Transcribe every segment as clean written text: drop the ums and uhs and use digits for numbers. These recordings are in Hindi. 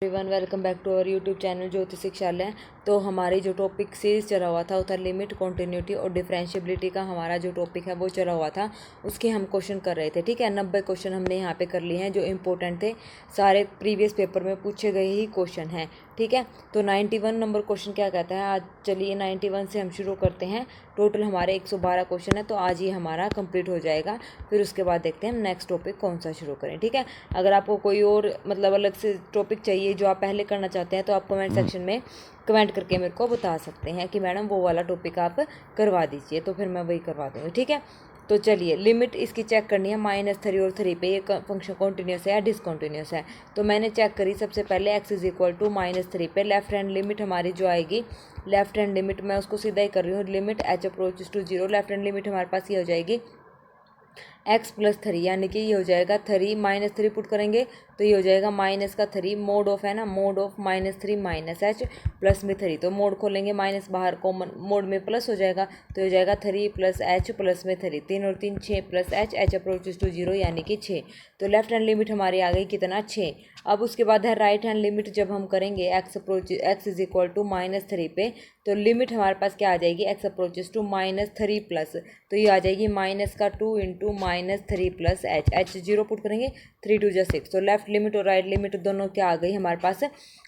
Everyone welcome back to our YouTube channel Jyoti Shikshalay. तो हमारी जो टॉपिक सीरीज चला हुआ था वो था लिमिट, कॉन्टिन्यूटी और डिफरेंशिएबिलिटी का हमारा जो टॉपिक है वो चला हुआ था, उसके हम क्वेश्चन कर रहे थे। ठीक है, 90 क्वेश्चन हमने यहाँ पे कर लिए हैं जो इम्पोर्टेंट थे, सारे प्रीवियस पेपर में पूछे गए ही क्वेश्चन हैं। ठीक है, तो 91 नंबर क्वेश्चन क्या कहता है, आज चलिए 91 से हम शुरू करते हैं। टोटल हमारे 112 क्वेश्चन है, तो आज ये हमारा कंप्लीट हो जाएगा। फिर उसके बाद देखते हैं हम नेक्स्ट टॉपिक कौन सा शुरू करें। ठीक है, अगर आपको कोई और मतलब अलग से टॉपिक चाहिए जो आप पहले करना चाहते हैं तो आप कमेंट सेक्शन में कमेंट करके मेरे को बता सकते हैं कि मैडम वो वाला टॉपिक आप करवा दीजिए, तो फिर मैं वही करवा दूँगी। ठीक है, तो चलिए लिमिट इसकी चेक करनी है -3 और 3 पे, ये फंक्शन कॉन्टिन्यूस है या डिसकॉन्टिन्यूस है। तो मैंने चेक करी सबसे पहले x इज इक्वल टू -3 पे लेफ्ट हैंड लिमिट हमारी जो आएगी, लेफ्ट हैंड लिमिट मैं उसको सीधा ही कर रही हूँ, limit h approaches to 0, left hand limit हमारे पास ये हो जाएगी x प्लस 3, यानी कि ये हो जाएगा 3 -3 पुट करेंगे तो ये हो जाएगा -3 मोड ऑफ है ना, मोड ऑफ -3 -h प्लस में 3, तो मोड खोलेंगे माइनस बाहर कॉमन मोड में प्लस हो जाएगा, तो हो जाएगा 3 प्लस h प्लस में 3, 3 और 3 6 प्लस h अप्रोचेस टू 0 यानी कि 6। तो लेफ्ट हैंड लिमिट हमारी आ गई कितना, 6। अब उसके बाद है राइट हैंड लिमिट, जब हम करेंगे x इज इक्वल टू -3 पे, तो लिमिट हमारे पास क्या आ जाएगी, x अप्रोचेस टू -3 प्लस, तो ये आ जाएगी -2 इंटू -3 प्लस h 0 पुट करेंगे, 3 2 6। तो लेफ्ट लिमिट और राइट लिमिट दोनों क्या आ गई हमारे पास,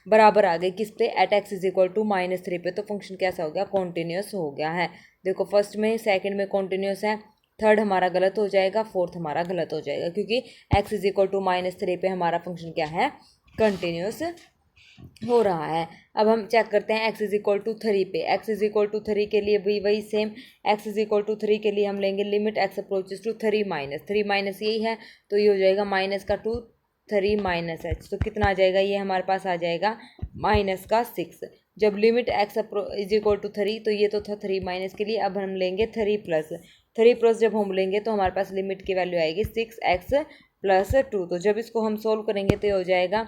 बराबर आ गई, किस पे, at x is equal to -3 पे। तो फंक्शन कैसा हो गया, कॉन्टिन्यूस हो गया है। देखो फर्स्ट में सेकंड में कॉन्टिन्यूस है, थर्ड हमारा गलत हो जाएगा, फोर्थ हमारा गलत हो जाएगा, क्योंकि x इज इक्वल टू -3 पे हमारा फंक्शन क्या है, कंटिन्यूस हो रहा है। अब हम चेक करते हैं x इज इक्वल टू 3 पे, x इज इक्वल टू 3 के लिए भी वही same, x is equal to 3 के लिए हम लेंगे limit x approaches to 3 minus यही है, तो ये हो जाएगा -2 3 -h, तो कितना आ जाएगा, ये हमारे पास आ जाएगा -6। जब limit x is equal to 3, तो ये तो था 3 माइनस के लिए, अब हम लेंगे 3 प्लस जब हम लेंगे तो हमारे पास लिमिट की वैल्यू आएगी 6x प्लस 2। तो जब इसको हम सोल्व करेंगे तो ये हो जाएगा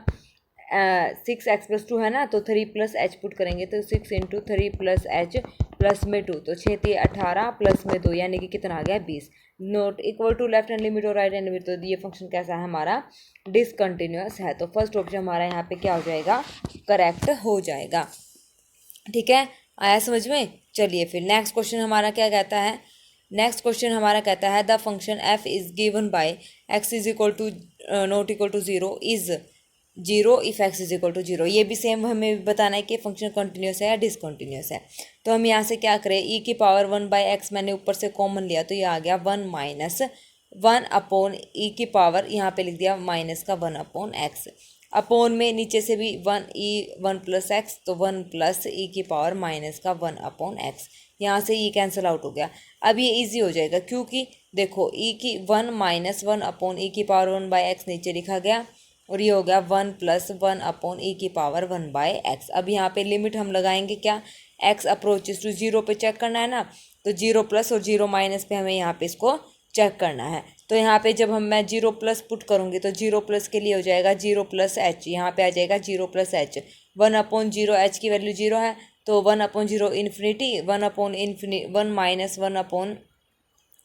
6x प्लस 2 है ना, तो 3 प्लस h पुट करेंगे तो 6 इंटू 3 प्लस h प्लस में 2, तो 6 3 18 प्लस में 2 यानी कि कितना आ गया, 20। Not equal to left hand limit और राइट हैंड लिमिट, तो ये फंक्शन कैसा है हमारा, डिसकंटिन्यूअस है। तो फर्स्ट ऑप्शन हमारा यहाँ पे क्या हो जाएगा, करेक्ट हो जाएगा। ठीक है, आया समझ में। चलिए फिर नेक्स्ट क्वेश्चन हमारा क्या कहता है, नेक्स्ट क्वेश्चन हमारा कहता है the function f is given by x is equal to not equal to 0 is 0 if x is equal to 0। ये भी सेम हमें बताना है कि फंक्शन कंटिन्यूस है या डिसकंटिन्यूस है। तो हम यहाँ से क्या करें, e की पावर 1/x मैंने ऊपर से कॉमन लिया, तो ये आ गया 1 माइनस 1 अपॉन e की पावर, यहाँ पे लिख दिया माइनस का 1 अपॉन x, अपॉन में नीचे से भी 1 प्लस x, तो 1 प्लस e की पावर माइनस का 1 अपॉन x, यहाँ से e कैंसिल आउट हो गया। अब ये इजी हो जाएगा, क्योंकि देखो e की 1 माइनस 1 अपॉन e की पावर 1/x नीचे लिखा गया, और ये हो गया 1 प्लस 1 अपॉन e की पावर 1/x। अब यहाँ पे लिमिट हम लगाएंगे क्या, x अप्रोचेस टू 0 पे चेक करना है ना, तो 0 प्लस और 0 माइनस पे हमें यहाँ पे इसको चेक करना है। तो यहाँ पे जब मैं 0 प्लस पुट करूँगी तो 0 प्लस के लिए हो जाएगा 0 प्लस h, यहाँ पे आ जाएगा 0 प्लस h, 1 अपॉन 0, h की वैल्यू 0 है, तो 1 upon 0 infinity, 1 upon infinity 1 minus 1 upon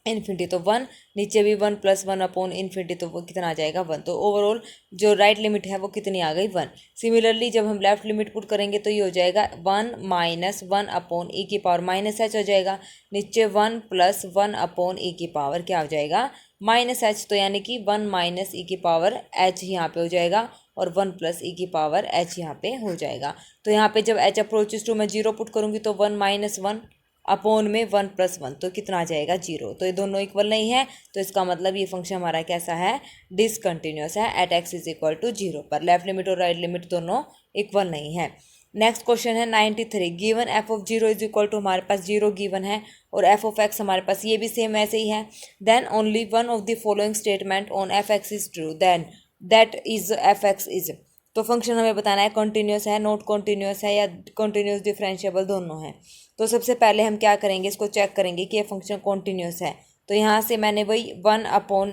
infinity, तो 1, नीचे भी 1 प्लस 1 अपॉन इन्फिनिटी, तो वो कितना आ जाएगा 1। तो ओवरऑल जो राइट लिमिट है वो कितनी आ गई, 1। सिमिलरली जब हम लेफ्ट लिमिट पुट करेंगे तो ये हो जाएगा 1 माइनस 1 अपॉन e की पावर माइनस h हो जाएगा, नीचे 1 प्लस 1 अपॉन e की पावर क्या हो जाएगा, माइनस h, तो यानी कि 1 माइनस e की पावर h यहाँ पे हो जाएगा, और 1 प्लस e की पावर h यहाँ पे हो जाएगा। तो यहाँ पे जब h अप्रोचेस टू मैं 0 पुट करूँगी तो 1 माइनस 1 अपॉन में 1 प्लस 1, तो कितना आ जाएगा, 0। तो ये दोनों इक्वल नहीं है, तो इसका मतलब ये फंक्शन हमारा कैसा है, डिसकंटिन्यूअस है at x is equal to 0 पर। लेफ्ट लिमिट और राइट लिमिट दोनों इक्वल नहीं है। नेक्स्ट क्वेश्चन है 93, given f of 0 is equal to, हमारे पास 0 गिवन है, और f ऑफ x हमारे पास ये भी सेम ऐसे ही है। Then only one of the following statement on F X is true, then that is F X is. तो फंक्शन हमें बताना है कॉन्टिन्यूस है, नॉट कॉन्टिन्यूस है, या कॉन्टिन्यूस डिफरेंशिएबल, दोनों है। तो सबसे पहले हम क्या करेंगे, इसको चेक करेंगे कि ये फंक्शन कॉन्टिन्यूस है। तो यहाँ से मैंने वही 1 अपॉन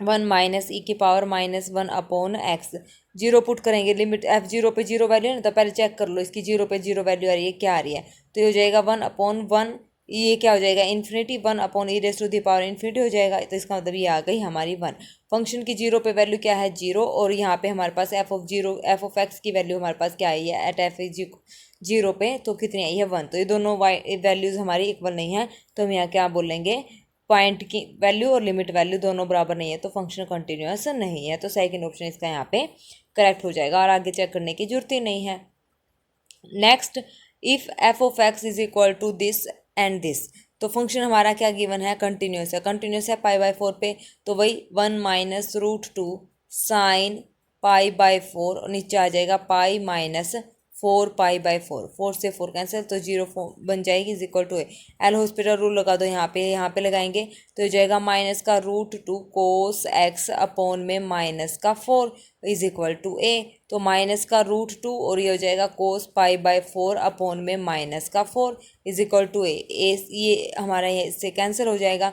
1 माइनस ई की power minus 1 upon x, 0 put करेंगे, लिमिट f 0 पे 0 वैल्यू है ना, तो पहले चेक कर लो इसकी 0 पे 0 वैल्यू आ रही है क्या आ रही है, तो ये हो जाएगा 1 अपॉन 1 ये क्या हो जाएगा इन्फिनिटी, 1/e⁻∞ हो जाएगा। तो इसका मतलब ये आ गई हमारी 1। फंक्शन की 0 पे वैल्यू क्या है 0, और यहाँ पे हमारे पास एफ ऑफ एक्स की वैल्यू हमारे पास क्या आई है एट एफ इज 0 पे, तो कितनी आई है 1। तो ये दोनों वैल्यूज़ हमारी इक्वल नहीं है, तो हम यहाँ क्या बोलेंगे पॉइंट की वैल्यू और लिमिट वैल्यू दोनों बराबर नहीं है, तो फंक्शन कंटिन्यूअस नहीं है। तो सेकंड ऑप्शन इसका यहाँ पे करेक्ट हो जाएगा और आगे चेक करने की जरूरत ही नहीं है। Next, if F of x is equal to this and this, तो फंक्शन हमारा क्या गिवन है कंटिन्यूअस है। कंटिन्यूअस है π/4 पे, तो वही 1 माइनस √2 साइन π/4, और नीचे आ जाएगा पाई माइनस 4 π/4, 4 से 4 कैंसिल, तो 0 बन जाएगी is equal to a. L hospital rule लगा दो यहाँ पे लगाएंगे तो हो जाएगा माइनस का √2 कोस एक्स अपॉन में माइनस का 4 इज इक्वल टू ए। तो माइनस का √2 और ये हो जाएगा कोस π/4 अपॉन में माइनस का 4 इज इक्वल टू ए। ये हमारा इससे कैंसिल हो जाएगा।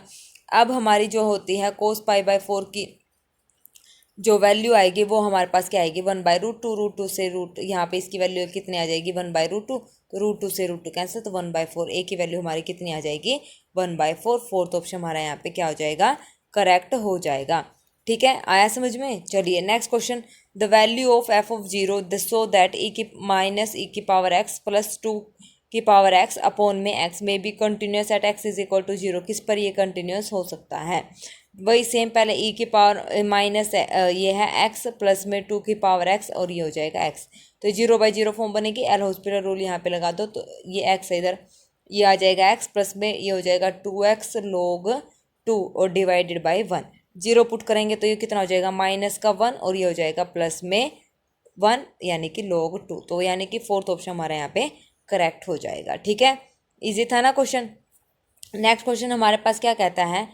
अब हमारी जो होती है कोस π/4 की जो वैल्यू आएगी वो हमारे पास क्या आएगी 1/√2, √2 से यहाँ पे इसकी वैल्यू कितनी आ जाएगी 1/√2, तो √2 से √2 कैंसिल, तो 1/4। ए की वैल्यू हमारी कितनी आ जाएगी 1/4। फोर्थ ऑप्शन हमारा यहाँ पे क्या हो जाएगा करेक्ट हो जाएगा। ठीक है, आया समझ में। चलिए next question, the value of F of 0 so that e⁻x plus 2 की पावर x अपॉन में x में be continuous at x is equal to 0। किस पर ये कंटिन्यूस हो सकता है, वही सेम पहले e की पावर माइनस ये है x प्लस में 2 की पावर x और ये हो जाएगा x, तो 0/0 फॉर्म बनेगी। एल हॉस्पिटल रूल यहाँ पे लगा दो, तो ये x है इधर, ये आ जाएगा x प्लस में ये हो जाएगा 2x log 2 और डिवाइडेड बाई 1। 0 पुट करेंगे तो ये कितना हो जाएगा माइनस का 1 और ये हो जाएगा प्लस में 1 यानी कि log 2। तो यानी कि फोर्थ ऑप्शन हमारे यहाँ पे करेक्ट हो जाएगा। ठीक है, इजी था ना क्वेश्चन। नेक्स्ट क्वेश्चन हमारे पास क्या कहता है,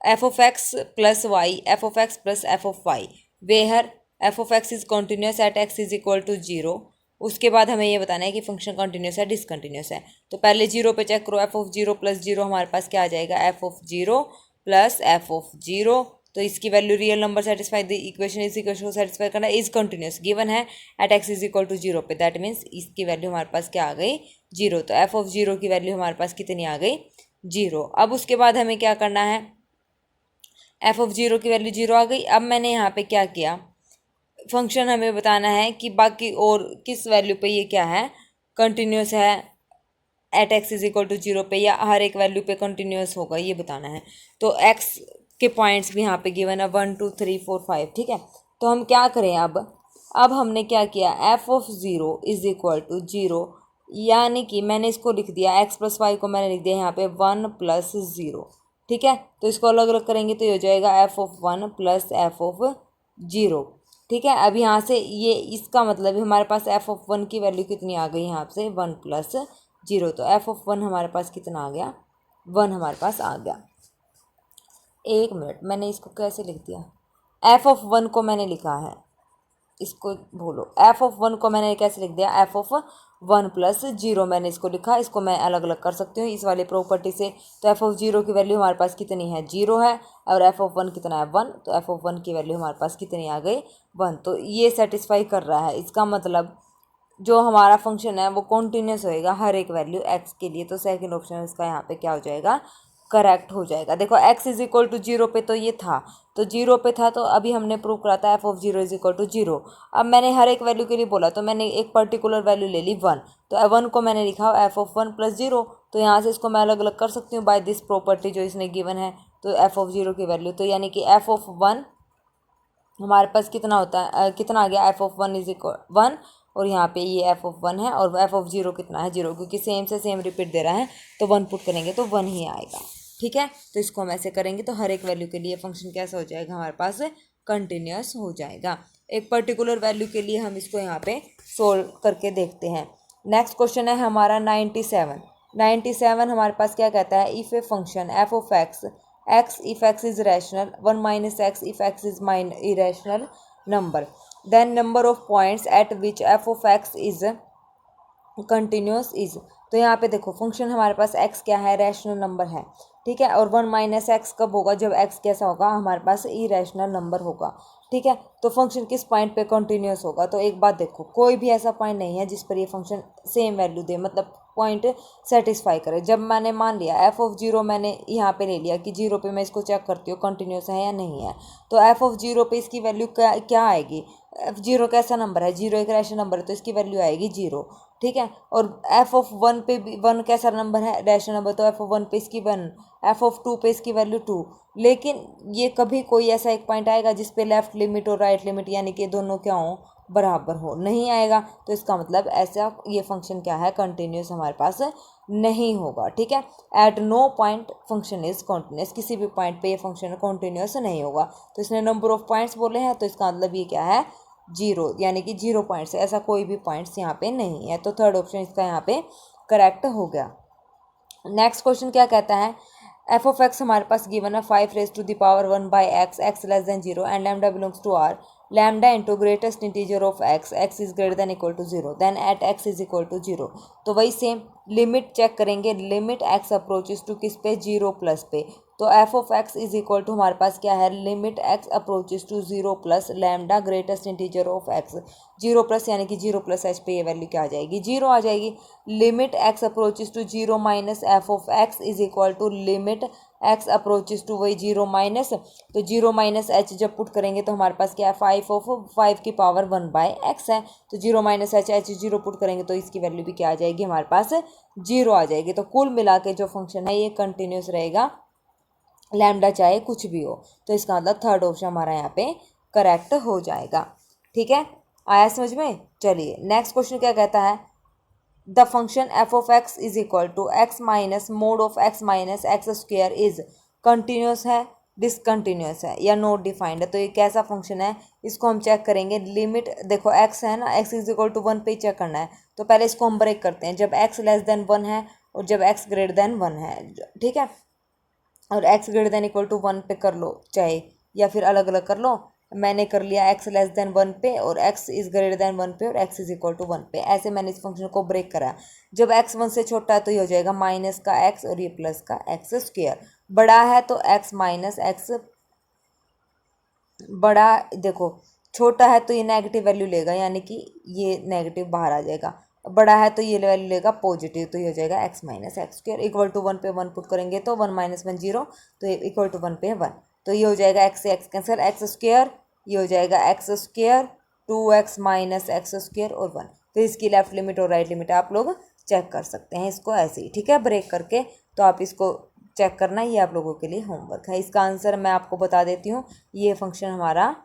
F of x plus y, f of x plus f of y where f of x is continuous at x is equal to 0। उसके बाद हमें ये बताना है कि फंक्शन कंटिन्यूस है डिसकंटिन्यूस है। तो पहले 0 पे चेक करो, एफ ऑफ 0 प्लस 0 हमारे पास क्या आ जाएगा f of 0 plus f of 0। तो इसकी value real number satisfy the equation is equation को सेटिस्फाई करना इज कंटिन्यूस गिवन है at x is equal to 0 पे, दैट मीन्स इसकी वैल्यू हमारे पास क्या आ गई 0। तो एफ ऑफ 0 की वैल्यू हमारे पास कितनी आ गई 0। अब उसके बाद हमें क्या करना है, एफ ऑफ 0 की वैल्यू 0 आ गई। अब मैंने यहाँ पे क्या किया, फंक्शन हमें बताना है कि बाकी और किस वैल्यू पे ये क्या है कंटिन्यूस है at x is equal to 0 पे, या हर एक वैल्यू पे कंटिन्यूस होगा ये बताना है। तो एक्स के पॉइंट्स भी यहाँ पे गिवन है 1 2 3 4 5। ठीक है, तो हम क्या करें अब हमने क्या किया f of 0 is equal to 0, यानी कि मैंने इसको लिख दिया एक्स प्लस वाई को मैंने लिख दिया यहाँ पे 1 प्लस 0। ठीक है, तो इसको अलग अलग करेंगे तो ये हो जाएगा f of 1 plus f of 0। ठीक है, अब यहाँ से ये इसका मतलब हमारे पास एफ ऑफ 1 की वैल्यू कितनी आ गई यहाँ से 1 प्लस 0। तो एफ ऑफ 1 हमारे पास कितना आ गया 1 हमारे पास आ गया। एक मिनट, मैंने इसको कैसे लिख दिया, एफ ऑफ 1 को मैंने लिखा है, इसको भूलो, एफ ऑफ 1 को मैंने कैसे लिख दिया एफ ऑफ 1 प्लस 0 मैंने इसको लिखा। इसको मैं अलग अलग कर सकती हूँ इस वाली प्रॉपर्टी से। तो एफ ऑफ 0 की वैल्यू हमारे पास कितनी है 0 है, और एफ ऑफ 1 कितना है 1, तो एफ ऑफ 1 की वैल्यू हमारे पास कितनी आ गई 1। तो ये सेटिस्फाई कर रहा है, इसका मतलब जो हमारा फंक्शन है वो कॉन्टीन्यूस होएगा हर एक वैल्यू एक्स के लिए। तो सेकंड ऑप्शन इसका यहाँ पे क्या हो जाएगा करेक्ट हो जाएगा। देखो x इज इक्वल टू 0 पे तो ये था, तो 0 पे था, तो अभी हमने प्रूव करा था f of 0 is equal to 0। अब मैंने हर एक वैल्यू के लिए बोला, तो मैंने एक पर्टिकुलर वैल्यू ले ली 1, तो 1 को मैंने लिखा एफ ऑफ 1 प्लस 0। तो यहाँ से इसको मैं अलग अलग कर सकती हूँ बाय दिस प्रॉपर्टी जो इसने गिवन है। तो एफ ऑफ 0 की वैल्यू, तो यानी कि एफ ऑफ 1 हमारे पास कितना होता है कितना आ गया एफ ऑफ 1 इज इक्वल 1, और यहाँ पे ये एफ ऑफ 1 है, और एफ ऑफ 0 कितना है 0, क्योंकि सेम से सेम रिपीट दे रहा है तो 1 पुट करेंगे तो 1 ही आएगा। ठीक है, तो इसको हम ऐसे करेंगे तो हर एक वैल्यू के लिए फंक्शन कैसा हो जाएगा हमारे पास कंटिन्यूस हो जाएगा। एक पर्टिकुलर वैल्यू के लिए हम इसको यहाँ पे सोल्व करके देखते हैं। नेक्स्ट क्वेश्चन है हमारा 97 हमारे पास क्या कहता है, if a function F of x if x is rational 1 minus x if x is irrational number, then number of points at which f of x is continuous is. तो यहाँ पे देखो फंक्शन हमारे पास x क्या है रैशनल नंबर है। ठीक है, और 1 माइनस एक्स कब होगा, जब x कैसा होगा हमारे पास इरेशनल नंबर होगा। ठीक है, तो फंक्शन किस पॉइंट पे कंटिन्यूस होगा, तो एक बात देखो कोई भी ऐसा पॉइंट नहीं है जिस पर ये फंक्शन सेम वैल्यू दे, मतलब पॉइंट सेटिस्फाई करे। जब मैंने मान लिया एफ ऑफ जीरो, मैंने यहाँ पे ले लिया कि जीरो पे मैं इसको चेक करती हूँ कंटिन्यूस है या नहीं है, तो एफ ऑफ जीरो पे इसकी वैल्यू क्या आएगी, एफ जीरो कैसा नंबर है, जीरो एक रैशनल नंबर है तो इसकी वैल्यू आएगी जीरो, ठीक है। और एफ ऑफ वन पे भी वन कैसा नंबर है, रैशनल नंबर, तो एफ ऑफ वन पे इसकी वन, एफ ऑफ टू पे इसकी वैल्यू टू। लेकिन ये कभी कोई ऐसा एक पॉइंट आएगा जिसपे लेफ्ट लिमिट और राइट लिमिट यानी कि दोनों क्या हो, बराबर हो, नहीं आएगा। तो इसका मतलब ऐसा ये फंक्शन क्या है, कंटिन्यूस हमारे पास नहीं होगा, ठीक है। At no point function is continuous, किसी भी पॉइंट पे ये फंक्शन कॉन्टिन्यूस नहीं होगा। तो इसने नंबर ऑफ पॉइंट्स बोले हैं तो इसका मतलब ये क्या है, जीरो, यानी कि जीरो पॉइंट्स, ऐसा कोई भी पॉइंट्स यहाँ पे नहीं है। तो थर्ड ऑप्शन इसका यहाँ पे करेक्ट हो गया। नेक्स्ट क्वेश्चन क्या कहता है, एफ ऑफ एक्स हमारे पास गिवन है 5 raised to the power 1 by x, x less than zero and lambda belongs to R, lambda into greatest integer of x, x is greater than equal to zero, then at x is equal to zero. तो वही सेम लिमिट चेक करेंगे, लिमिट एक्स अप्रोचेस टू किस पे, जीरो प्लस पे। तो f of x is equal to हमारे पास क्या है, limit x approaches to zero plus lambda greatest integer of x, zero plus यानी कि जीरो प्लस एच पे ये वैल्यू क्या आ जाएगी, जीरो आ जाएगी। Limit x approaches to zero minus F of x is equal to limit x approaches to वही जीरो माइनस, तो जीरो माइनस एच जब पुट करेंगे तो हमारे पास क्या है, 5/5 है। तो zero minus h, h zero put करेंगे तो इसकी वैल्यू भी क्या आ जाएगी हमारे पास, जीरो आ जाएगी। तो कुल मिला के जो फंक्शन है ये कंटिन्यूस रहेगा, लैम्डा चाहे कुछ भी हो। तो इसका मतलब थर्ड ऑप्शन हमारा यहाँ पे करेक्ट हो जाएगा, ठीक है। आया समझ में। चलिए नेक्स्ट क्वेश्चन क्या कहता है, the function F of x is equal to x minus mod of x minus x square is continuous है, डिसकंटिन्यूस है या नॉट डिफाइंड है। तो ये कैसा फंक्शन है, इसको हम चेक करेंगे। लिमिट देखो एक्स है ना, x is equal to one पे ही चेक करना है। तो पहले इसको हम ब्रेक करते हैं, जब एक्स लेस देन वन है और जब एक्स ग्रेटर देन वन है, ठीक है। और x greater than equal to one पे कर लो चाहे, या फिर अलग अलग कर लो। मैंने कर लिया एक्स लेस देन वन पे और x is greater than one पे और x is equal to one पे, ऐसे मैंने इस फंक्शन को ब्रेक करा। जब एक्स वन से छोटा है तो ये हो जाएगा माइनस का एक्स और ये प्लस का एक्स स्क्वेयर। बड़ा है तो एक्स माइनस एक्स, बड़ा देखो छोटा है तो ये नेगेटिव वैल्यू लेगा यानी कि ये नेगेटिव बाहर आ जाएगा, बड़ा है तो ये वैल्यू लेगा पॉजिटिव, तो ये हो जाएगा x minus x square equal to one पे वन पुट करेंगे तो वन माइनस वन जीरो, तो ये इक्वल टू वन पे वन। तो ये हो जाएगा एक्स से एक्स कैंसिल, एक्स स्क्वेयर, ये हो जाएगा x square, two x minus x square और वन। तो इसकी लेफ्ट लिमिट और राइट लिमिट आप लोग चेक कर सकते हैं इसको ऐसे ही, ठीक है, ब्रेक करके। तो आप इसको चेक करना, ये आप लोगों के लिए होमवर्क है। इसका आंसर मैं आपको बता देती हूँ, ये फंक्शन हमारा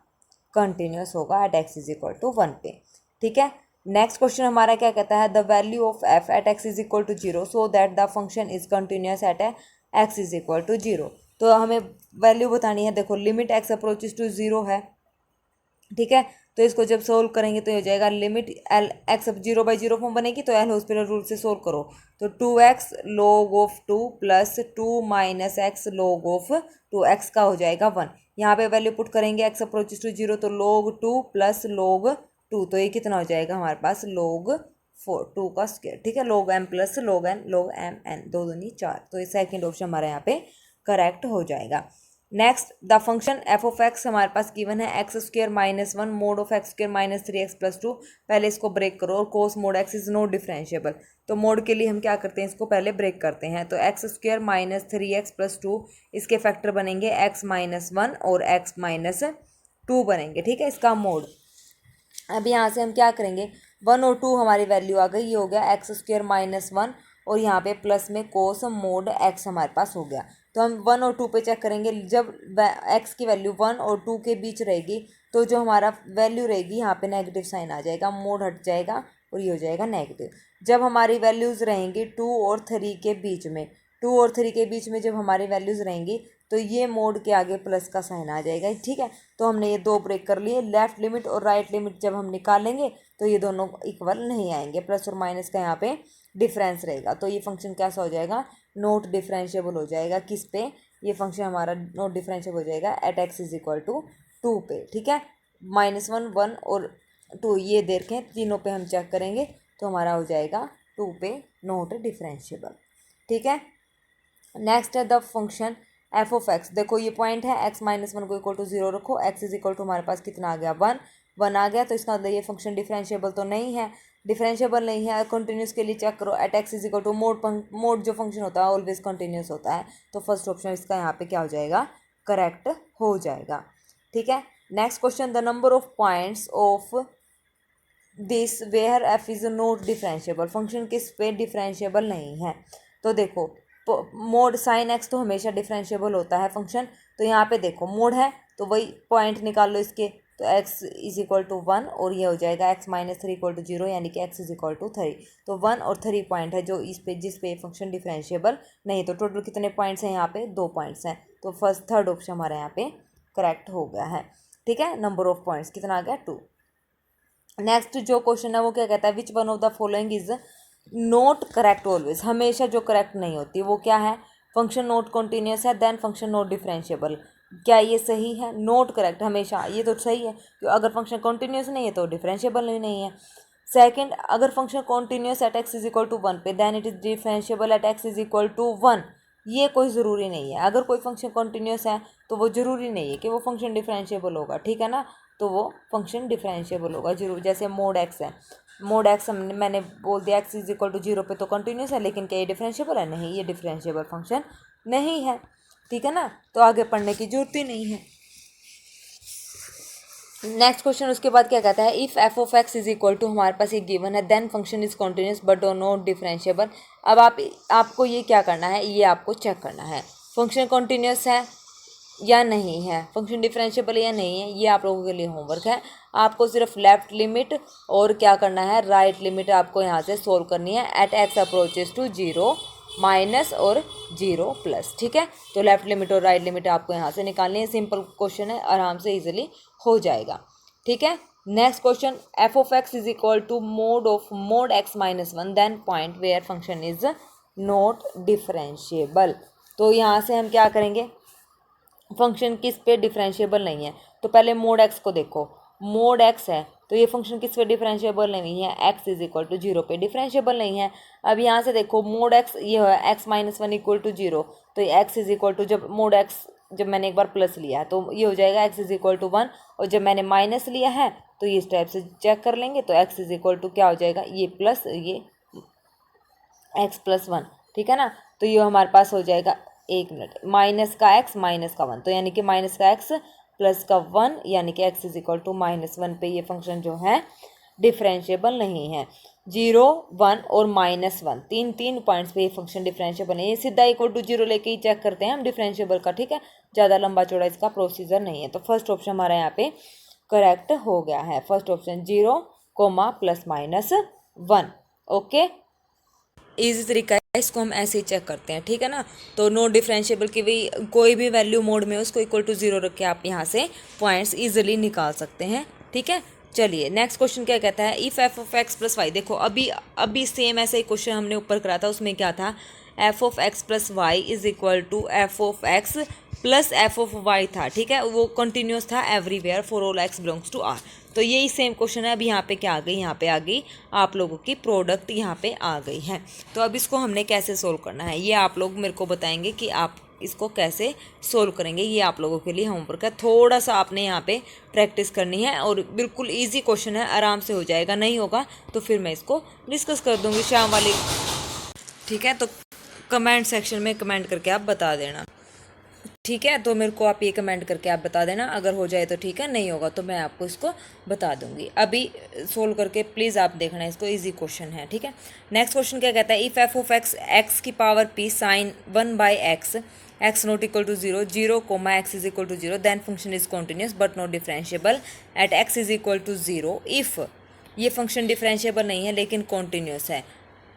कंटिन्यूस होगा at x is equal to one पे, ठीक है। नेक्स्ट क्वेश्चन हमारा क्या कहता है, the value of f at x is equal to zero so that the function is continuous at x is equal to zero. तो हमें वैल्यू बतानी है, देखो limit x approaches to zero है, ठीक है। तो इसको जब सोल्व करेंगे तो हो जाएगा लिमिट एल एक्स अब जीरो बाई जीरो फॉर्म बनेगी, तो एल हॉस्पिटल रूल से सोल्व करो। तो two x log of two plus two minus x log of two, x का हो जाएगा वन। यहाँ पे वैल्यू पुट करेंगे एक्स अप्रोचेस टू जीरो, तो log two plus log two, तो ये कितना हो जाएगा हमारे पास, लॉग फोर, टू का स्क्वायर, ठीक है। Log m plus log n, log m n, दो दूनी चार। तो ये सेकेंड ऑप्शन हमारे यहाँ पे करेक्ट हो जाएगा। Next the function F of X हमारे पास गिवन है X square minus one mod of X square minus three X plus two. पहले इसको ब्रेक करो, और cos mod X is not differentiable. तो मोड के लिए हम क्या करते हैं, इसको पहले ब्रेक करते हैं। तो x square minus three X plus to, इसके फैक्टर बनेंगे एक्स माइनस वन और एक्स माइनस टू बनेंगे, ठीक है, इसका मोड। अब यहाँ से हम क्या करेंगे, वन और टू हमारी वैल्यू आ गई, ये हो गया एक्स स्क्वेयर माइनस वन और यहाँ पे प्लस में कोस मोड एक्स हमारे पास हो गया। तो हम वन और टू पे चेक करेंगे, जब एक्स की वैल्यू वन और टू के बीच रहेगी तो जो हमारा वैल्यू रहेगी यहाँ पे नेगेटिव साइन आ जाएगा, मोड हट जाएगा और ये हो जाएगा नेगेटिव। जब हमारी वैल्यूज़ रहेंगी टू और थ्री के बीच में, टू और थ्री के बीच में जब हमारी वैल्यूज़ रहेंगी तो ये मोड के आगे प्लस का साइन आ जाएगा, ठीक है। तो हमने ये दो ब्रेक कर लिए। लेफ्ट लिमिट और राइट लिमिट जब हम निकालेंगे तो ये दोनों इक्वल नहीं आएंगे, प्लस और माइनस का यहाँ पे डिफरेंस रहेगा। तो ये फंक्शन कैसा हो जाएगा, नॉट डिफरेंशिएबल हो जाएगा। किस पे, ये फंक्शन हमारा नॉट डिफरेंशिएबल हो जाएगा at x is equal to two पे, ठीक है। माइनस वन, वन और टू ये देखें, तीनों पे हम चेक करेंगे तो हमारा हो जाएगा टू पे नॉट डिफरेंशिएबल, ठीक है। नेक्स्ट है the function F of x. देखो ये पॉइंट है, एक्स माइनस वन को इक्वल टू जीरो रखो, एक्स इज इक्वल टू हमारे पास कितना आ गया वन, 1 आ गया, तो इसका मतलब ये फंक्शन डिफरेंशिएबल तो नहीं है, डिफरेंशिएबल नहीं है। कंटिन्यूस के लिए चेक करो, at x is equal to mod जो फंक्शन होता है ऑलवेज कंटिन्यूस होता है, तो फर्स्ट ऑप्शन इसका यहाँ पे क्या हो जाएगा, करेक्ट हो जाएगा। ठीक है, next question, the number of points of this where f is not differentiable, function किस पे डिफरेंशिएबल नहीं है। तो देखो मोड साइन एक्स तो हमेशा डिफरेंशिएबल होता है फंक्शन, तो यहाँ पे देखो मोड है तो वही पॉइंट निकाल लो इसके, तो x इज इक्वल टू 1 और ये हो जाएगा x माइनस 3 इक्वल टू 0, यानी कि x इज इक्वल टू 3। तो 1 और 3 पॉइंट है जो इस पे जिस पे फंक्शन डिफरेंशिएबल नहीं। तो टोटल कितने पॉइंट्स हैं यहाँ पे, 2 पॉइंट्स हैं, तो थर्ड ऑप्शन हमारे यहाँ पे करेक्ट हो गया है। ठीक है, नंबर ऑफ पॉइंट्स कितना आ गया, 2। नेक्स्ट जो क्वेश्चन है वो क्या कहता है, which one of the following is not correct always, हमेशा जो करेक्ट नहीं होती वो क्या है, फंक्शन नॉट कॉन्टिन्यूस है, देन फंक्शन नॉट डिफरेंशिएबल। क्या ये सही है, नॉट करेक्ट हमेशा, ये तो सही है क्योंकि अगर फंक्शन कॉन्टिन्यूस नहीं है तो डिफरेंशिएबल नहीं है। सेकंड, अगर function continuous at x is equal to 1 पे, then it is differentiable at x is equal to 1, ये कोई ज़रूरी नहीं है। अगर कोई फंक्शन कॉन्टिन्यूस है तो वो ज़रूरी नहीं है कि वो फंक्शन डिफरेंशिएबल होगा, ठीक है ना, तो वो फंक्शन डिफरेंशिएबल होगा जरूर। जैसे मोड एक्स है, मोड एक्स मैंने बोल दिया एक्स इज इक्वल टू 0 पे तो कंटिन्यूस है, लेकिन क्या ये डिफरेंशिएबल है, नहीं, ये डिफरेंशिएबल फंक्शन नहीं है। ठीक है ना, तो आगे पढ़ने की जरूरत ही नहीं है। नेक्स्ट क्वेश्चन उसके बाद क्या कहता है, if F of x is equal to, हमारे पास एक गिवन है, then function is continuous but not differentiable. अब आपको ये क्या करना है, ये आपको चेक करना है फंक्शन कॉन्टिन्यूस है या नहीं है, फंक्शन डिफरेंशिएबल या नहीं है, ये आप लोगों के लिए होमवर्क है। आपको सिर्फ लेफ्ट लिमिट और क्या करना है, राइट लिमिट आपको यहाँ से सोल्व करनी है at x approaches to 0 minus और 0 प्लस। ठीक है, तो लेफ्ट लिमिट और राइट लिमिट आपको यहाँ से निकालनी है, सिंपल क्वेश्चन है, आराम से इजीली हो जाएगा। ठीक है, next question, f of x is equal to mod of mod x minus 1 then point where function is not differentiable. तो यहाँ से हम क्या करेंगे, फंक्शन किस पे डिफरेंशिएबल नहीं है, तो पहले मोड एक्स को देखो, मोड एक्स है तो ये फंक्शन किस पे डिफरेंशिएबल नहीं है, एक्स इज इक्वल टू 0 पे डिफरेंशिएबल नहीं है। अब यहाँ से देखो मोड एक्स ये है एक्स माइनस 1 इक्वल टू 0, तो ये एक्स इज इक्वल टू, जब मोड एक्स जब मैंने एक बार प्लस लिया है तो ये हो जाएगा एक्स इज इक्वल टू 1, और जब मैंने माइनस लिया है तो ये इस टाइप से चेक कर लेंगे, तो एक्स इज इक्वल टू क्या हो जाएगा, ये प्लस ये एक्स प्लस 1। ठीक है ना, तो ये हमारे पास हो जाएगा, एक मिनट, माइनस का एक्स माइनस का 1, तो यानी कि माइनस का एक्स प्लस का 1, यानी कि एक्स इज इक्वल टू -1 पे ये फंक्शन जो है डिफरेंशिएबल नहीं है। 0 1 और -1 तीन पॉइंट्स पे ये फंक्शन डिफरेंशिएबल नहीं है। सीधा इक्वल टू 0 लेके ही चेक करते हैं हम डिफरेंशिएबल का। ठीक है, ज़्यादा लंबा चौड़ा इसका प्रोसीजर नहीं है। तो फर्स्ट ऑप्शन हमारा यहाँ पे करेक्ट हो गया है, first option 0 plus -1। Okay, easy तरीका है, इसको हम ऐसे ही चेक करते हैं। ठीक है ना, तो नो डिफरेंशिएबल की भी कोई भी वैल्यू मोड में उसको इक्वल टू 0 रख के आप यहाँ से पॉइंट्स इजीली निकाल सकते हैं। ठीक है, चलिए नेक्स्ट क्वेश्चन क्या कहता है, if F of x plus y, देखो अभी सेम ऐसा ही क्वेश्चन हमने ऊपर करा था, उसमें क्या था, f of x plus y is equal to f of x plus f of y था। ठीक है, वो कंटिन्यूस था everywhere for all x belongs to R. तो यही सेम क्वेश्चन है। अभी यहाँ पे क्या आ गई, यहाँ पे आ गई आप लोगों की प्रोडक्ट यहाँ पे आ गई है। तो अब इसको हमने कैसे सोल्व करना है, ये आप लोग मेरे को बताएंगे कि आप इसको कैसे सोल्व करेंगे। ये आप लोगों के लिए होमवर्क है, थोड़ा सा आपने यहाँ पे प्रैक्टिस करनी है और बिल्कुल ईजी क्वेश्चन है, आराम से हो जाएगा। नहीं होगा तो फिर मैं इसको डिस्कस कर दूँगी शाम वाली। ठीक है, तो कमेंट सेक्शन में कमेंट करके आप बता देना। ठीक है, तो मेरे को आप ये कमेंट करके आप बता देना, अगर हो जाए तो ठीक है, नहीं होगा तो मैं आपको इसको बता दूंगी। अभी सोल्व करके प्लीज़ आप देखना, इसको इजी क्वेश्चन है। ठीक है, नेक्स्ट क्वेश्चन क्या कहता है, if F of x X की power P sine 1/x X not equal to 0 0 X is equal to 0 then function is continuous but not differentiable at x is equal to 0 if ये फंक्शन डिफरेंशिएबल नहीं है लेकिन कॉन्टिन्यूस है।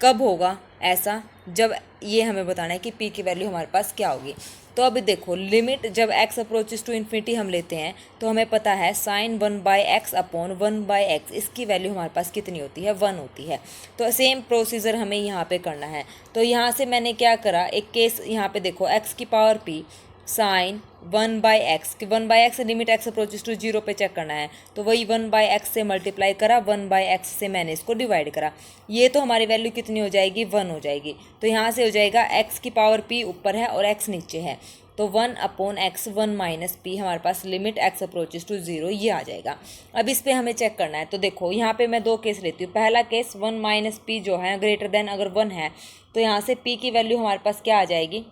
कब होगा ऐसा, जब ये हमें बताना है कि p की वैल्यू हमारे पास क्या होगी। तो अभी देखो, लिमिट जब x अप्रोचेस टू इन्फिनिटी हम लेते हैं तो हमें पता है साइन 1/x अपॉन 1/x, इसकी वैल्यू हमारे पास कितनी होती है, 1 होती है। तो सेम प्रोसीजर हमें यहाँ पे करना है। तो यहाँ से मैंने क्या करा, एक केस यहाँ पे देखो, x की पावर p साइन 1/x कि 1/x limit x approaches to 0 पे चेक करना है, तो वही 1/x से मल्टीप्लाई करा, 1/x से मैंने इसको डिवाइड करा। ये तो हमारी वैल्यू कितनी हो जाएगी, 1 हो जाएगी। तो यहाँ से हो जाएगा x की पावर p ऊपर है और x नीचे है, तो 1/x 1 माइनस पी हमारे पास लिमिट x अप्रोचेस टू 0 ये आ जाएगा। अब इस पर हमें चेक करना है। तो देखो यहाँ पे मैं दो केस लेती हूँ। पहला केस 1 माइनस पी जो है ग्रेटर देन अगर 1 है तो यहाँ से p की वैल्यू हमारे पास क्या आ जाएगी,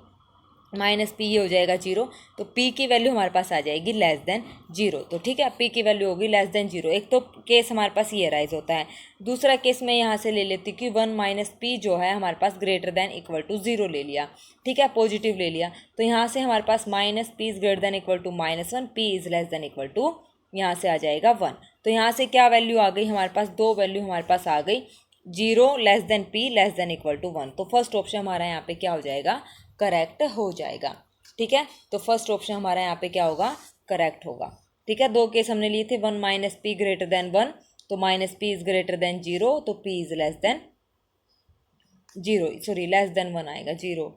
माइनस पी ये हो जाएगा 0, तो p की वैल्यू हमारे पास आ जाएगी लेस देन 0। तो ठीक है, p की वैल्यू होगी लेस देन 0। एक तो केस हमारे पास ये राइज होता है। दूसरा केस मैं यहाँ से ले लेती हूँ कि 1 माइनस पी जो है हमारे पास ग्रेटर देन इक्वल टू 0 ले लिया, ठीक है, पॉजिटिव ले लिया। तो यहाँ से हमारे पास minus P is greater than equal to -1, P is less than equal to यहाँ से आ जाएगा 1। तो यहाँ से क्या वैल्यू आ गई हमारे पास, दो वैल्यू हमारे पास आ गई, 0 less than p less than equal to 1। तो फर्स्ट ऑप्शन हमारा यहाँ पे क्या हो जाएगा, करेक्ट हो जाएगा। ठीक है, तो फर्स्ट ऑप्शन हमारा यहाँ पे क्या होगा, करेक्ट होगा। ठीक है, दो केस हमने लिए थे, 1 माइनस पी ग्रेटर देन 1, तो minus P is greater then 0, तो P is less then 0, sorry less than 1 आएगा, 0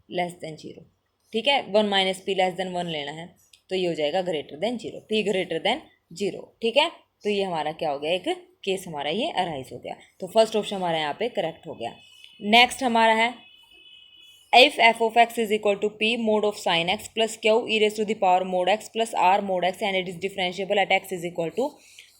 लेस देन 0। ठीक है, 1 माइनस पी लेस देन 1 लेना है, तो ये हो जाएगा greater than 0, P greater than 0। ठीक है, तो ये हमारा क्या हो गया, एक केस हमारा ये अराइज हो गया। तो फर्स्ट ऑप्शन हमारा यहाँ पे करेक्ट हो गया। नेक्स्ट हमारा है if f of x is equal to p mod of sin x plus q e raised to the power mod x plus r mod x and it is differentiable at x is equal to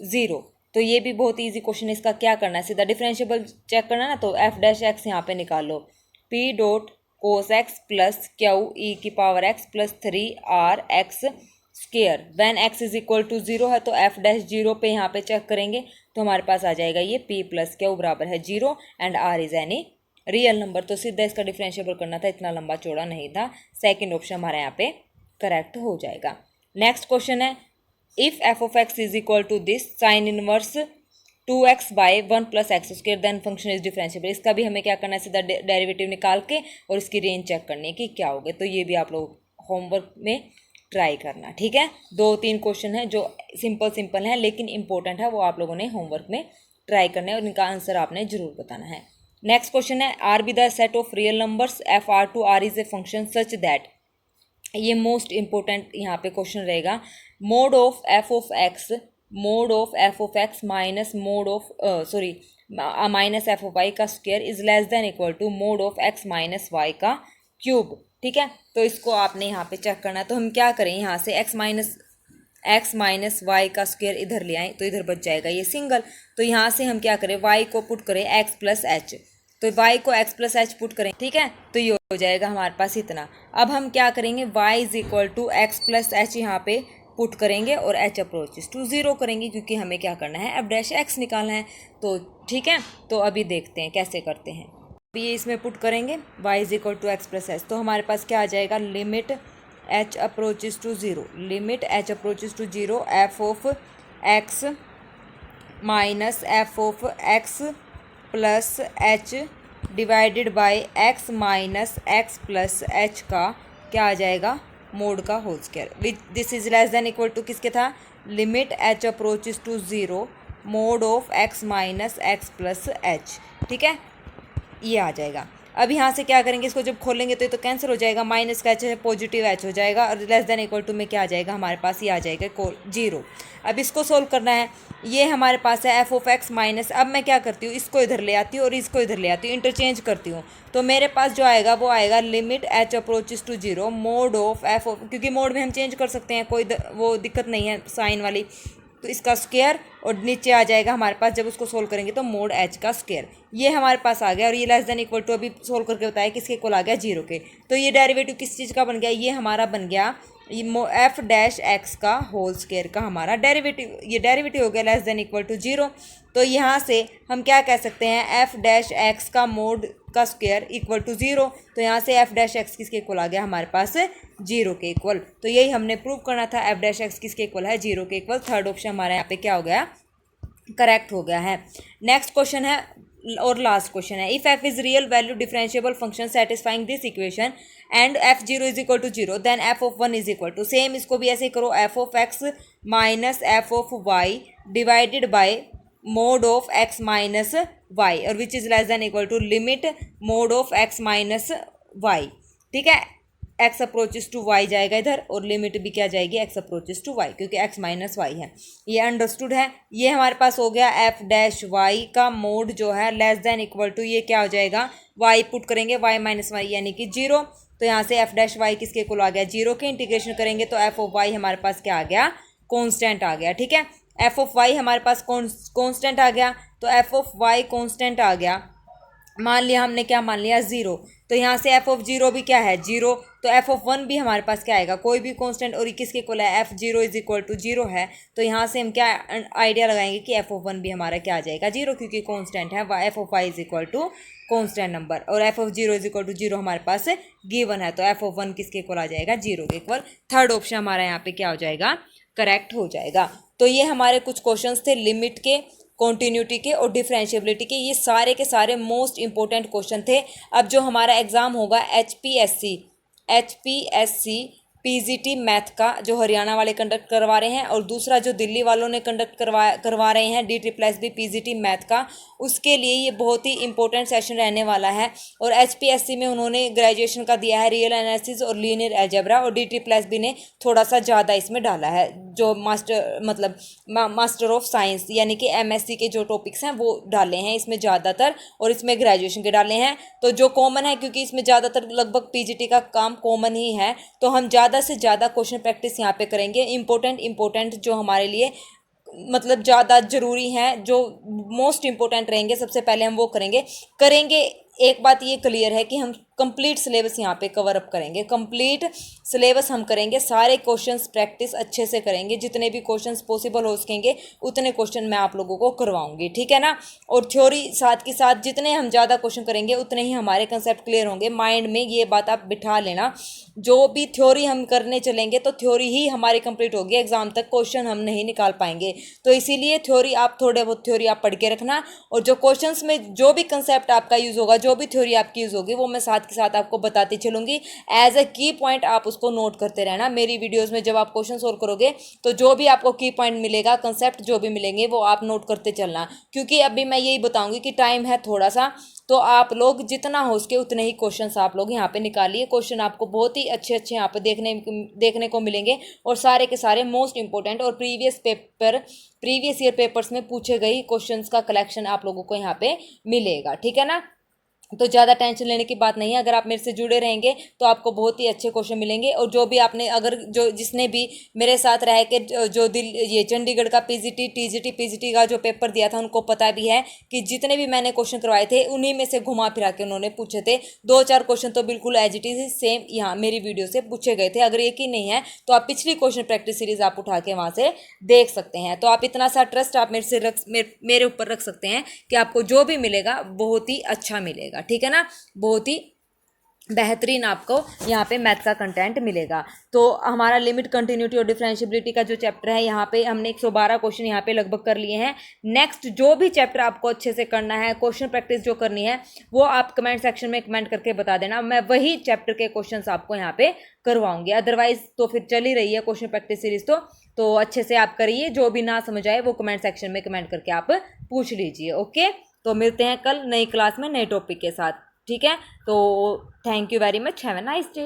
0। तो ये भी बहुत इजी क्वेश्चन है। इसका क्या करना है, सीधा डिफरेंशिएबल चेक करना ना, तो f डैश x यहाँ पे निकाल लो, p dot cos x plus q e की power x plus 3r x square when x is equal to 0 है, तो f डैश 0 पे यहाँ पे चेक करेंगे तो हमारे पास आ जाएगा ये p प्लस q बराबर है 0 and r is any real number. तो सीधा इसका डिफरेंशिएबल करना था, इतना लंबा चौड़ा नहीं था। सेकंड ऑप्शन हमारे यहाँ पे करेक्ट हो जाएगा। नेक्स्ट क्वेश्चन है, if F of x is equal to this sine inverse 2x by 1 plus x square then function is differentiable. इसका भी हमें क्या करना है, सीधा डेरिवेटिव निकाल के और इसकी रेंज चेक करनी है कि क्या हो गया। तो ये भी आप लोग होमवर्क में ट्राई करना। ठीक है, 2-3 क्वेश्चन है जो सिंपल है लेकिन इंपॉर्टेंट है, वो आप लोगों ने होमवर्क में ट्राई करना है और इनका आंसर आपने जरूर बताना है। नेक्स्ट क्वेश्चन है, R be the set of real numbers F R to R is a function such that, ये मोस्ट इंपॉर्टेंट यहाँ पे क्वेश्चन रहेगा, mod of F of x minus mod of sorry minus F of Y का square is less than equal to mod of x minus Y का क्यूब। ठीक है, तो इसको आपने यहाँ पे चेक करना है। तो हम क्या करें, यहाँ से एक्स माइनस वाई का स्क्वायर इधर ले आए तो इधर बच जाएगा ये सिंगल। तो यहाँ से हम क्या करें, वाई को पुट करें एक्स प्लस एच, तो वाई को एक्स प्लस एच पुट करें। ठीक है, तो ये हो जाएगा हमारे पास इतना। अब हम क्या करेंगे, y is equal to x plus h यहाँ पे पुट करेंगे और एच अप्रोचेस टू 0 करेंगे, क्योंकि हमें क्या करना है, एफ डैश एक्स निकालना है। तो ठीक है, तो अभी देखते हैं कैसे करते हैं। अभी ये इसमें पुट करेंगे y is equal to x plus h, तो हमारे पास क्या आ जाएगा, limit h approaches to 0, limit h approaches to 0 f of x minus f of x plus h divided by x minus x plus h का क्या आ जाएगा, मोड का whole square which this is less than equal to किसके था, limit h approaches to 0 mod of x minus x plus h। ठीक है, ये आ जाएगा। अब यहाँ से क्या करेंगे, इसको जब खोलेंगे तो ये तो कैंसिल हो जाएगा, माइनस का एच है पॉजिटिव एच हो जाएगा और लेस देन इक्वल टू में क्या आ जाएगा हमारे पास, ये आ जाएगा 0। अब इसको सोल्व करना है, ये हमारे पास है एफ ऑफ एक्स माइनस, अब मैं क्या करती हूँ, इसको इधर ले आती हूँ और इसको इधर ले आती हूँ, इंटरचेंज करती हूँ। तो मेरे पास जो आएगा वो आएगा limit h approaches to 0 mod of F of, क्योंकि मोड में हम चेंज कर सकते हैं, कोई वो दिक्कत नहीं है साइन वाली, तो इसका स्क्वायर और नीचे आ जाएगा हमारे पास, जब उसको सोल्व करेंगे तो मोड एच का स्क्वायर, ये हमारे पास आ गया। और ये लेस देन इक्वल टू अभी सोल्व करके बताया किसके इक्वल आ गया, 0 के। तो ये डेरिवेटिव किस चीज़ का बन गया, ये हमारा बन गया एफ डैश एक्स का होल स्क्वायर का हमारा डेरिवेटिव, ये डेरिवेटिव हो गया लेस देन इक्वल टू 0। तो यहाँ से हम क्या कह सकते हैं, एफ डैश एक्स का मोड का स्क्वायर इक्वल टू 0। तो यहाँ से एफ डैश एक्स किसके इक्वल आ गया हमारे पास, 0 के इक्वल। तो यही हमने प्रूव करना था, एफ डैश एक्स किसके इक्वल है, 0 के इक्वल। थर्ड ऑप्शन हमारे यहाँ पे क्या हो गया, करेक्ट हो गया है। नेक्स्ट क्वेश्चन है और लास्ट क्वेश्चन है, if F is real value differentiable function satisfying this equation and F 0 is equal to 0 then F of 1 is equal to, same इसको भी ऐसे ही करो, F of x minus F of Y divided by mod of x minus Y और which is less than equal to limit mod of x minus Y. ठीक है, एक्स अप्रोचेस टू वाई जाएगा इधर और लिमिट भी क्या जाएगी, एक्स अप्रोचेस टू वाई, क्योंकि एक्स माइनस वाई है। ये अंडरस्टूड है। ये हमारे पास हो गया एफ डैश वाई का मोड जो है लेस देन इक्वल टू, ये क्या हो जाएगा, वाई पुट करेंगे वाई माइनस वाई यानी कि 0। तो यहाँ से एफ डैश वाई किसके इक्वल आ गया 0 के। इंटीग्रेशन करेंगे तो एफ ऑफ वाई हमारे पास क्या आ गया कांस्टेंट आ गया। ठीक है, एफ ऑफ वाई हमारे पास कांस्टेंट आ गया, तो एफ ऑफ वाई कांस्टेंट आ गया। मान लिया हमने क्या मान लिया 0, तो यहाँ से एफ ऑफ 0 भी क्या है 0, तो एफ ऑफ 1 भी हमारे पास क्या आएगा कोई भी कांस्टेंट, और किसके इक्वल है एफ 0 इज इक्वल टू 0 है। तो यहाँ से हम क्या आइडिया लगाएंगे कि एफ ऑफ 1 भी हमारा क्या आ जाएगा 0, क्योंकि कांस्टेंट है। F of Y is equal to constant number, और F of 0 is equal to 0 हमारे पास गिवन है, तो एफ ऑफ 1 किसके इक्वल आ जाएगा 0 के इक्वल। थर्ड ऑप्शन हमारा यहाँ पे क्या हो जाएगा करेक्ट हो जाएगा। तो ये हमारे कुछ क्वेश्चंस थे लिमिट के, कॉन्टिन्यूटी के और डिफरेंशिएबिलिटी के। ये सारे के सारे मोस्ट इंपॉर्टेंट क्वेश्चन थे। अब जो हमारा एग्ज़ाम होगा एचपीएससी पीजीटी मैथ का, जो हरियाणा वाले कंडक्ट करवा रहे हैं, और दूसरा जो दिल्ली वालों ने कंडक्ट करवा रहे हैं DSSS पीजीटी मैथ का, उसके लिए ये बहुत ही इंपॉर्टेंट सेशन रहने वाला है। और एचपीएससी में उन्होंने ग्रेजुएशन का दिया है रियल एनालिसिस और लीनियर अलजेब्रा, और DSSS ने थोड़ा सा ज़्यादा इसमें डाला है, जो मास्टर ऑफ साइंस यानी कि एमएससी के जो टॉपिक्स हैं वो डाले हैं इसमें ज़्यादातर, और इसमें ग्रेजुएशन के डाले हैं। तो जो कॉमन है, क्योंकि इसमें ज़्यादातर लगभग पीजीटी का काम कॉमन ही है, तो हम ज़्यादा से ज़्यादा क्वेश्चन प्रैक्टिस यहाँ पे करेंगे। इंपॉर्टेंट जो हमारे लिए मतलब ज़्यादा ज़रूरी हैं, जो मोस्ट इंपॉर्टेंट रहेंगे, सबसे पहले हम वो करेंगे। एक बात ये क्लियर है कि हम कंप्लीट सिलेबस यहाँ पे कवर अप करेंगे, कंप्लीट सिलेबस हम करेंगे, सारे क्वेश्चंस प्रैक्टिस अच्छे से करेंगे, जितने भी क्वेश्चंस पॉसिबल हो सकेंगे उतने क्वेश्चन मैं आप लोगों को करवाऊंगी। ठीक है ना, और थ्योरी साथ के साथ जितने हम ज़्यादा क्वेश्चन करेंगे उतने ही हमारे कंसेप्ट क्लियर होंगे। माइंड में ये बात आप बिठा लेना, जो भी थ्योरी हम करने चलेंगे तो थ्योरी ही हमारी कंप्लीट होगी, एग्जाम तक क्वेश्चन हम नहीं निकाल पाएंगे। तो इसीलिए थ्योरी आप थोड़े बहुत थ्योरी आप पढ़ के रखना, और जो क्वेश्चंस में जो भी कंसेप्ट आपका यूज़ होगा, जो भी थ्योरी आपकी यूज़ होगी, वो मैं साथ के साथ आपको बताती चलूँगी। एज ए की पॉइंट आप उसको नोट करते रहना। मेरी वीडियोज़ में जब आप क्वेश्चन सोल्व करोगे तो जो भी आपको की पॉइंट मिलेगा, कंसेप्ट जो भी मिलेंगे, वो आप नोट करते चलना, क्योंकि अभी मैं यही बताऊँगी कि टाइम है थोड़ा सा, तो आप लोग जितना हो सके उतने ही क्वेश्चंस आप लोग यहाँ पे निकालिए। क्वेश्चन आपको बहुत ही अच्छे अच्छे यहाँ पे देखने को मिलेंगे, और सारे के सारे मोस्ट इंपॉर्टेंट और प्रीवियस ईयर पेपर्स में पूछे गए क्वेश्चंस का कलेक्शन आप लोगों को यहाँ पे मिलेगा। ठीक है ना, तो ज़्यादा टेंशन लेने की बात नहीं है। अगर आप मेरे से जुड़े रहेंगे तो आपको बहुत ही अच्छे क्वेश्चन मिलेंगे। और जो भी आपने जिसने भी मेरे साथ रह के ये चंडीगढ़ का पीजीटी टीजीटी पीजीटी का जो पेपर दिया था, उनको पता भी है कि जितने भी मैंने क्वेश्चन करवाए थे उन्हीं में से घुमा फिरा के उन्होंने पूछे थे। 2-4 क्वेश्चन तो बिल्कुल एज इट इज सेम यहाँ मेरी वीडियो से पूछे गए थे। अगर यकीन नहीं है तो आप पिछली क्वेश्चन प्रैक्टिस सीरीज आप उठा के वहाँ से देख सकते हैं। तो आप इतना सा ट्रस्ट आप मेरे ऊपर रख सकते हैं कि आपको जो भी मिलेगा बहुत ही अच्छा मिलेगा। ठीक है ना, बहुत ही बेहतरीन आपको यहाँ पे मैथ का कंटेंट मिलेगा। तो हमारा लिमिट, कंटिन्यूटी और डिफरेंशिएबिलिटी का जो चैप्टर है, यहाँ पे हमने 112 क्वेश्चन यहाँ पे लगभग कर लिए हैं। नेक्स्ट जो भी चैप्टर आपको अच्छे से करना है, क्वेश्चन प्रैक्टिस जो करनी है, वो आप कमेंट सेक्शन में कमेंट करके बता देना, मैं वही चैप्टर के क्वेश्चंस आपको यहाँ पे करवाऊंगी। अदरवाइज तो फिर चल ही रही है क्वेश्चन प्रैक्टिस सीरीज, तो अच्छे से आप करिए। जो भी ना समझ आए वो कमेंट सेक्शन में कमेंट करके आप पूछ लीजिए। ओके, तो मिलते हैं कल नई क्लास में नए टॉपिक के साथ। ठीक है, तो thank you very much, have a nice day.